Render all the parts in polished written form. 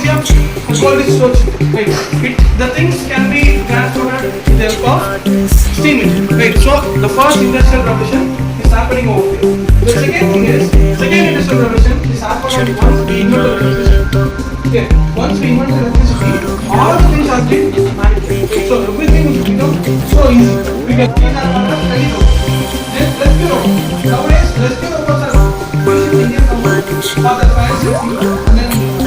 medium and cold storage. Right. The things can be transported with the help of steam engine. Right. So the first industrial revolution is happening over here. The second thing is, second industrial revolution is happening once we invented electricity. Okay. Once we invented electricity, all the things have been manipulated. So everything will become so easy. We can clean our water very low. Then rescue robots. Nowadays, rescue robots are using Indian companies for the fire safety, and then they need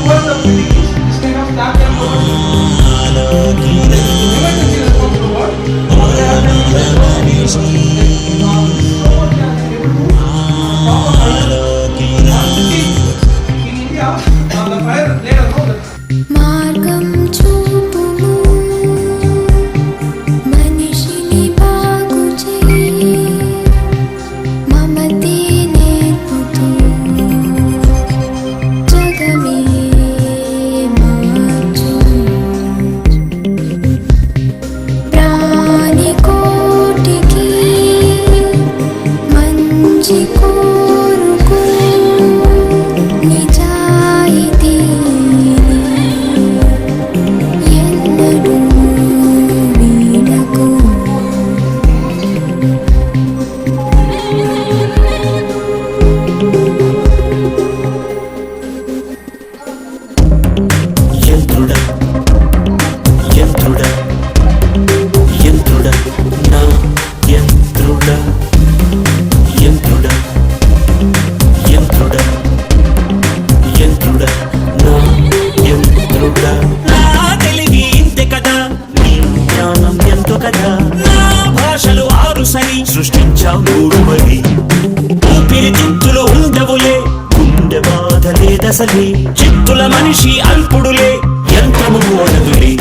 towards the buildings. This kind of tap and emergency response robot. They have been so much they are able to stop a fire. In India, the fire later know that. మార్గం చూపుము మనిషిని బాగు చేయి మమతే నేర్పుతూ జగమే మార్చు ప్రాణి కోటికి మంచి కోరుకో నిజాయితీ ఎన్నడూ వీడకు యంత్రుడా యంత్రుడా యంత్రుడా నా యంత్రుడా యంత్రుడా యంత్రుడా యంత్రుడా నా యంత్రుడా నా తెలివి ఇంతే కదా నీ జ్ఞానం ఎంతో కదా నా భాషలు ఆరు సరి సృష్టించావు నూరు మరి ఊపిరి తిత్తులు ఉండవులే గుండె బాధ లేదసలే చిత్తుల మనిషి అల్పుడులే యంత్రము ఓడదులే